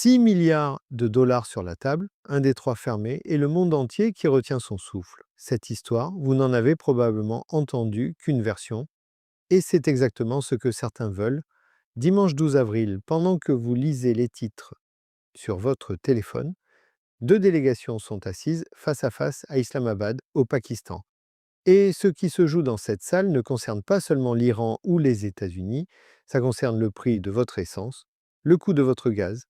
6 milliards de dollars sur la table, un détroit fermé et le monde entier qui retient son souffle. Cette histoire, vous n'en avez probablement entendu qu'une version, et c'est exactement ce que certains veulent. Dimanche 12 avril, pendant que vous lisez les titres sur votre téléphone, deux délégations sont assises face à face à Islamabad, au Pakistan. Et ce qui se joue dans cette salle ne concerne pas seulement l'Iran ou les États-Unis, ça concerne le prix de votre essence, le coût de votre gaz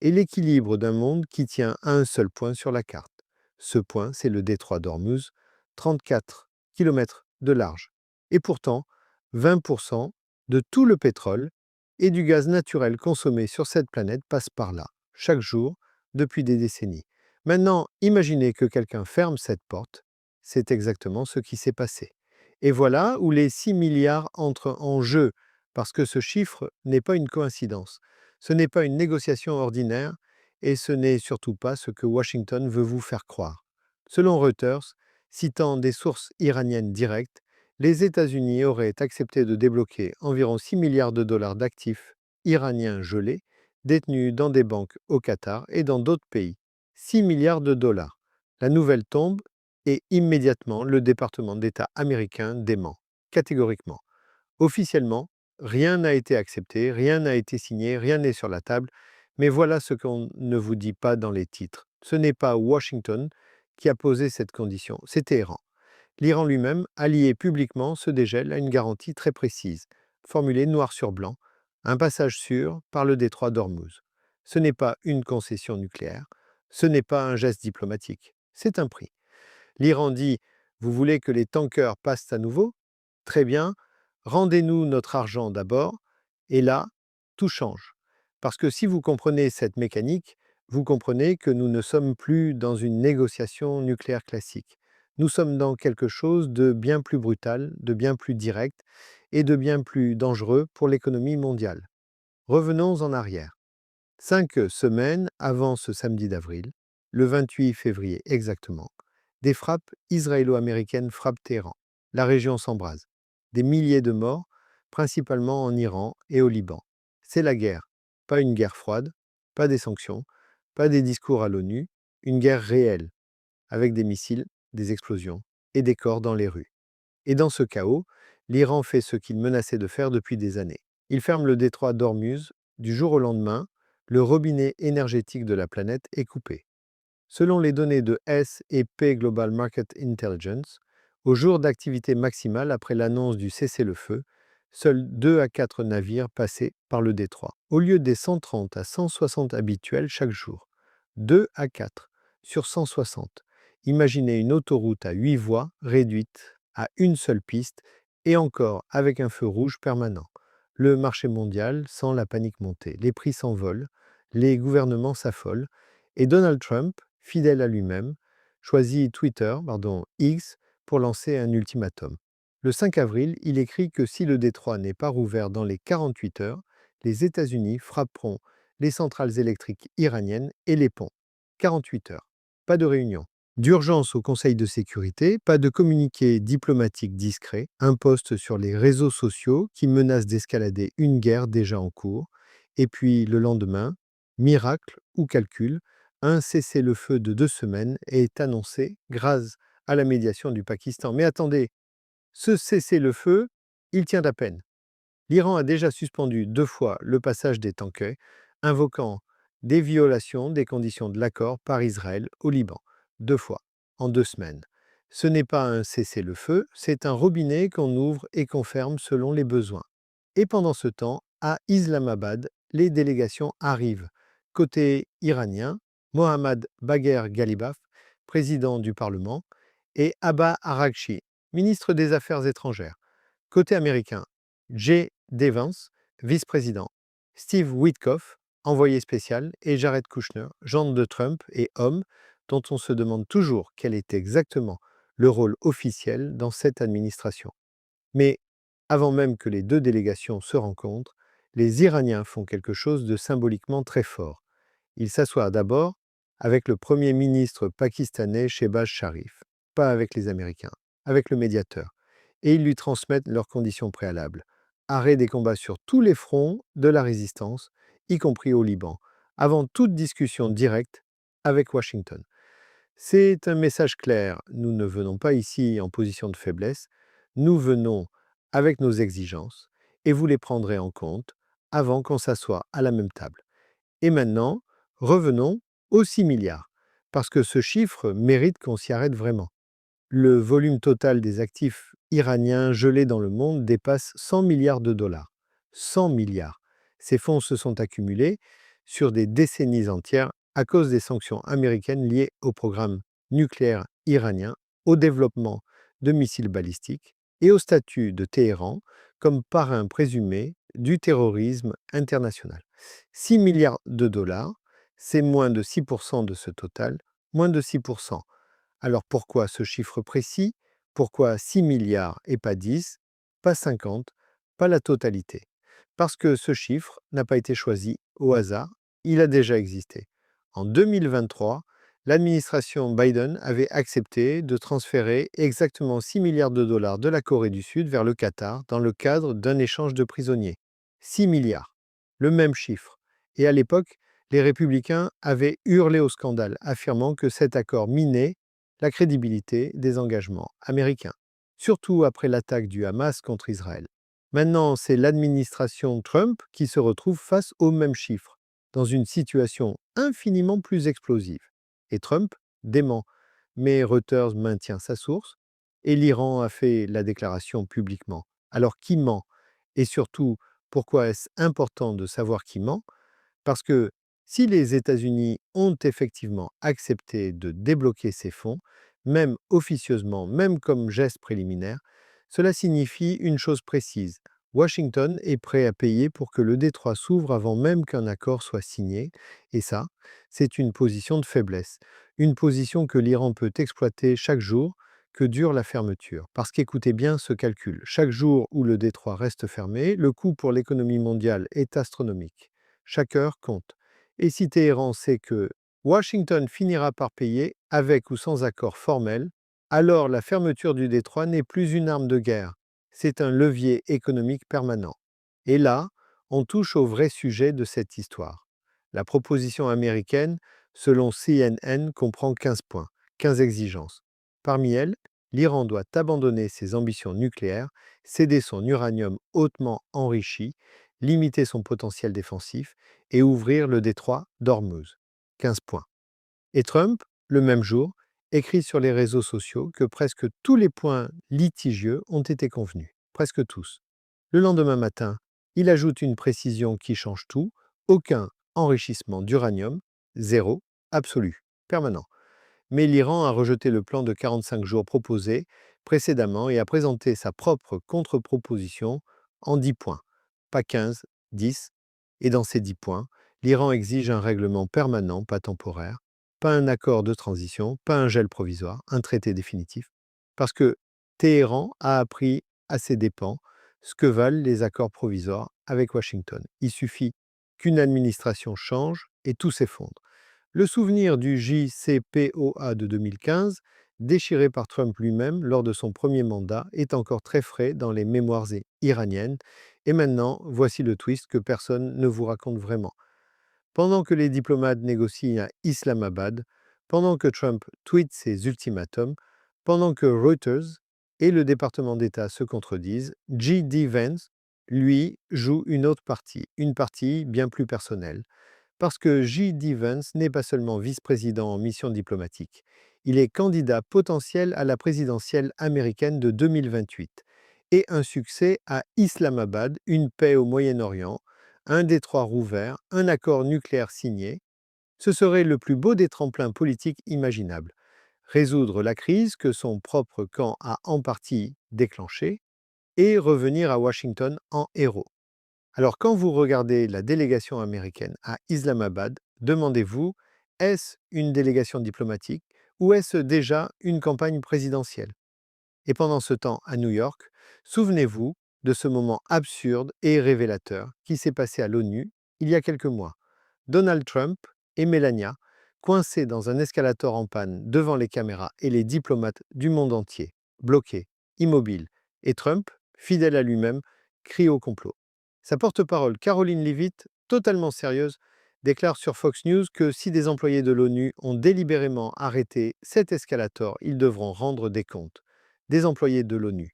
et l'équilibre d'un monde qui tient à un seul point sur la carte. Ce point, c'est le détroit d'Ormuz, 34 kilomètres de large. Et pourtant, 20% de tout le pétrole et du gaz naturel consommé sur cette planète passe par là, chaque jour, depuis des décennies. Maintenant, imaginez que quelqu'un ferme cette porte. C'est exactement ce qui s'est passé. Et voilà où les 6 milliards entrent en jeu, parce que ce chiffre n'est pas une coïncidence. Ce n'est pas une négociation ordinaire, et ce n'est surtout pas ce que Washington veut vous faire croire. Selon Reuters, citant des sources iraniennes directes, les États-Unis auraient accepté de débloquer environ 6 milliards de dollars d'actifs iraniens gelés, détenus dans des banques au Qatar et dans d'autres pays. 6 milliards de dollars. La nouvelle tombe et immédiatement le département d'État américain dément, catégoriquement. Officiellement, rien n'a été accepté, rien n'a été signé, rien n'est sur la table, mais voilà ce qu'on ne vous dit pas dans les titres. Ce n'est pas Washington qui a posé cette condition, c'est Téhéran. L'Iran lui-même, allié publiquement, se dégèle à une garantie très précise, formulée noir sur blanc, un passage sûr par le détroit d'Ormuz. Ce n'est pas une concession nucléaire, ce n'est pas un geste diplomatique, c'est un prix. L'Iran dit: vous voulez que les tankers passent à nouveau? Très bien, rendez-nous notre argent d'abord, et là, tout change. Parce que si vous comprenez cette mécanique, vous comprenez que nous ne sommes plus dans une négociation nucléaire classique. Nous sommes dans quelque chose de bien plus brutal, de bien plus direct et de bien plus dangereux pour l'économie mondiale. Revenons en arrière. 5 semaines avant ce samedi d'avril, le 28 février exactement, des frappes israélo-américaines frappent Téhéran. La région s'embrase. Des milliers de morts, principalement en Iran et au Liban. C'est la guerre. Pas une guerre froide, pas des sanctions, pas des discours à l'ONU, une guerre réelle, avec des missiles, des explosions et des corps dans les rues. Et dans ce chaos, l'Iran fait ce qu'il menaçait de faire depuis des années. Il ferme le détroit d'Ormuz. Du jour au lendemain, le robinet énergétique de la planète est coupé. Selon les données de S&P Global Market Intelligence, au jour d'activité maximale après l'annonce du cessez-le-feu, seuls 2 à 4 navires passaient par le détroit, au lieu des 130 à 160 habituels chaque jour. 2 à 4 sur 160. Imaginez une autoroute à 8 voies réduite à une seule piste et encore avec un feu rouge permanent. Le marché mondial sent la panique monter, les prix s'envolent, les gouvernements s'affolent et Donald Trump, fidèle à lui-même, choisit X pour lancer un ultimatum. Le 5 avril, il écrit que si le détroit n'est pas rouvert dans les 48 heures, les États-Unis frapperont les centrales électriques iraniennes et les ponts. 48 heures. Pas de réunion. D'urgence au Conseil de sécurité, pas de communiqué diplomatique discret, un post sur les réseaux sociaux qui menace d'escalader une guerre déjà en cours, et puis le lendemain, miracle ou calcul, un cessez-le-feu de 2 semaines est annoncé grâce à la médiation du Pakistan. Mais attendez, ce cessez-le-feu, il tient à peine. L'Iran a déjà suspendu 2 fois le passage des tankers, invoquant des violations des conditions de l'accord par Israël au Liban. 2 fois, en 2 semaines. Ce n'est pas un cessez-le-feu, c'est un robinet qu'on ouvre et qu'on ferme selon les besoins. Et pendant ce temps, à Islamabad, les délégations arrivent. Côté iranien, Mohammad Bagher Ghalibaf, président du Parlement, et Abba Araghchi, ministre des Affaires étrangères. Côté américain, Jay Devance, vice-président, Steve Witkoff, envoyé spécial, et Jared Kushner, gendre de Trump et homme dont on se demande toujours quel est exactement le rôle officiel dans cette administration. Mais avant même que les deux délégations se rencontrent, les Iraniens font quelque chose de symboliquement très fort. Ils s'assoient d'abord avec le Premier ministre pakistanais Shehbaz Sharif, pas avec les Américains, avec le médiateur, et ils lui transmettent leurs conditions préalables. Arrêt des combats sur tous les fronts de la résistance, y compris au Liban. avant toute discussion directe avec Washington. C'est un message clair. Nous ne venons pas ici en position de faiblesse, nous venons avec nos exigences et vous les prendrez en compte avant qu'on s'assoie à la même table. Et maintenant, revenons aux 6 milliards, parce que ce chiffre mérite qu'on s'y arrête vraiment. Le volume total des actifs iraniens gelés dans le monde dépasse 100 milliards de dollars. 100 milliards. Ces fonds se sont accumulés sur des décennies entières à cause des sanctions américaines liées au programme nucléaire iranien, au développement de missiles balistiques et au statut de Téhéran comme parrain présumé du terrorisme international. 6 milliards de dollars, c'est moins de 6% de ce total, moins de 6%. Alors pourquoi ce chiffre précis? Pourquoi 6 milliards et pas 10, pas 50, pas la totalité? Parce que ce chiffre n'a pas été choisi au hasard, il a déjà existé. En 2023, l'administration Biden avait accepté de transférer exactement 6 milliards de dollars de la Corée du Sud vers le Qatar dans le cadre d'un échange de prisonniers. 6 milliards, le même chiffre. Et à l'époque, les républicains avaient hurlé au scandale, affirmant que cet accord minait la crédibilité des engagements américains, surtout après l'attaque du Hamas contre Israël. Maintenant, c'est l'administration Trump qui se retrouve face aux mêmes chiffres, dans une situation infiniment plus explosive. Et Trump dément, mais Reuters maintient sa source, et l'Iran a fait la déclaration publiquement. Alors qui ment? Et surtout, pourquoi est-ce important de savoir qui ment? Parce que si les États-Unis ont effectivement accepté de débloquer ces fonds, même officieusement, même comme geste préliminaire, cela signifie une chose précise. Washington est prêt à payer pour que le détroit s'ouvre avant même qu'un accord soit signé, et ça, c'est une position de faiblesse, une position que l'Iran peut exploiter chaque jour que dure la fermeture. Parce qu'écoutez bien ce calcul, chaque jour où le détroit reste fermé, le coût pour l'économie mondiale est astronomique. Chaque heure compte. Et si Téhéran sait que Washington finira par payer, avec ou sans accord formel, alors la fermeture du détroit n'est plus une arme de guerre, c'est un levier économique permanent. Et là, on touche au vrai sujet de cette histoire. La proposition américaine, selon CNN, comprend 15 points, 15 exigences. Parmi elles, l'Iran doit abandonner ses ambitions nucléaires, céder son uranium hautement enrichi, limiter son potentiel défensif et ouvrir le détroit d'Ormuz. 15 points. Et Trump, le même jour, écrit sur les réseaux sociaux que presque tous les points litigieux ont été convenus. Presque tous. Le lendemain matin, il ajoute une précision qui change tout. Aucun enrichissement d'uranium, zéro, absolu, permanent. Mais l'Iran a rejeté le plan de 45 jours proposé précédemment et a présenté sa propre contre-proposition en 10 points. Pas 15, 10. Et dans ces 10 points, l'Iran exige un règlement permanent, pas temporaire, pas un accord de transition, pas un gel provisoire, un traité définitif, parce que Téhéran a appris à ses dépens ce que valent les accords provisoires avec Washington. Il suffit qu'une administration change et tout s'effondre. Le souvenir du JCPOA de 2015, déchiré par Trump lui-même lors de son premier mandat, est encore très frais dans les mémoires iraniennes. Et maintenant, voici le twist que personne ne vous raconte vraiment. Pendant que les diplomates négocient à Islamabad, pendant que Trump tweet ses ultimatums, pendant que Reuters et le département d'État se contredisent, J.D. Vance, lui, joue une partie bien plus personnelle. Parce que J.D. Vance n'est pas seulement vice-président en mission diplomatique, il est candidat potentiel à la présidentielle américaine de 2028 et un succès à Islamabad, une paix au Moyen-Orient, un détroit rouvert, un accord nucléaire signé. Ce serait le plus beau des tremplins politiques imaginables. Résoudre la crise que son propre camp a en partie déclenchée et revenir à Washington en héros. Alors, quand vous regardez la délégation américaine à Islamabad, demandez-vous, est-ce une délégation diplomatique ou est-ce déjà une campagne présidentielle? Et pendant ce temps, à New York, souvenez-vous de ce moment absurde et révélateur qui s'est passé à l'ONU il y a quelques mois. Donald Trump et Melania, coincés dans un escalator en panne devant les caméras et les diplomates du monde entier, bloqués, immobiles, et Trump, fidèle à lui-même, crie au complot. Sa porte-parole, Caroline Leavitt, totalement sérieuse, déclare sur Fox News que si des employés de l'ONU ont délibérément arrêté cet escalator, ils devront rendre des comptes. Des employés de l'ONU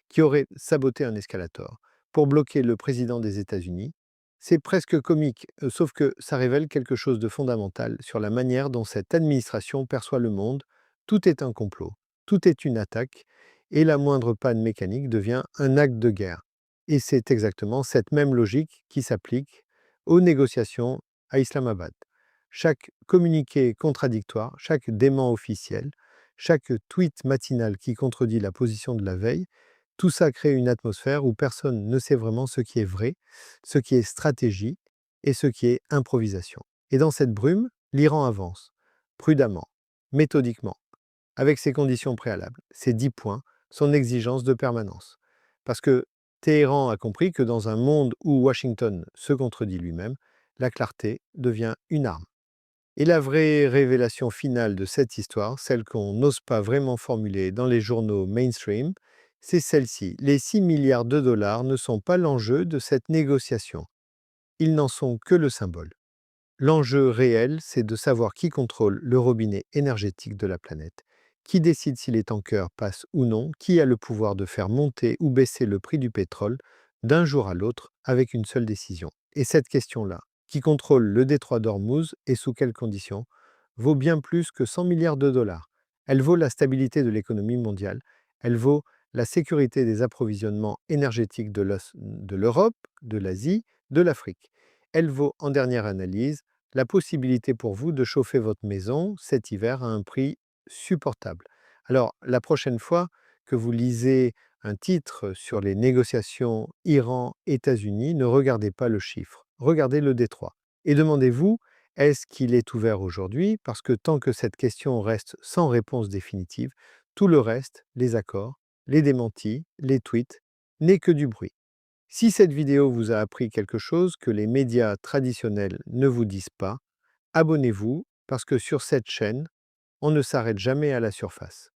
qui auraient saboté un escalator pour bloquer le président des États-Unis. C'est presque comique, sauf que ça révèle quelque chose de fondamental sur la manière dont cette administration perçoit le monde. Tout est un complot, tout est une attaque, et la moindre panne mécanique devient un acte de guerre. Et c'est exactement cette même logique qui s'applique aux négociations à Islamabad. Chaque communiqué contradictoire, chaque dément officiel, chaque tweet matinal qui contredit la position de la veille, tout ça crée une atmosphère où personne ne sait vraiment ce qui est vrai, ce qui est stratégie et ce qui est improvisation. Et dans cette brume, l'Iran avance, prudemment, méthodiquement, avec ses conditions préalables, ses 10 points, son exigence de permanence. Parce que Téhéran a compris que dans un monde où Washington se contredit lui-même, la clarté devient une arme. Et la vraie révélation finale de cette histoire, celle qu'on n'ose pas vraiment formuler dans les journaux mainstream, c'est celle-ci. Les 6 milliards de dollars ne sont pas l'enjeu de cette négociation. Ils n'en sont que le symbole. L'enjeu réel, c'est de savoir qui contrôle le robinet énergétique de la planète, qui décide si les tankers passent ou non, qui a le pouvoir de faire monter ou baisser le prix du pétrole d'un jour à l'autre avec une seule décision. Et cette question-là, qui contrôle le détroit d'Ormuz et sous quelles conditions, vaut bien plus que 100 milliards de dollars. Elle vaut la stabilité de l'économie mondiale, elle vaut la sécurité des approvisionnements énergétiques de l'Europe, de l'Asie, de l'Afrique. Elle vaut, en dernière analyse, la possibilité pour vous de chauffer votre maison cet hiver à un prix supportable. Alors, la prochaine fois que vous lisez un titre sur les négociations Iran-États-Unis, ne regardez pas le chiffre, regardez le détroit. Et demandez-vous, est-ce qu'il est ouvert aujourd'hui? Parce que tant que cette question reste sans réponse définitive, tout le reste, les accords, les démentis, les tweets, n'est que du bruit. Si cette vidéo vous a appris quelque chose que les médias traditionnels ne vous disent pas, abonnez-vous parce que sur cette chaîne, on ne s'arrête jamais à la surface.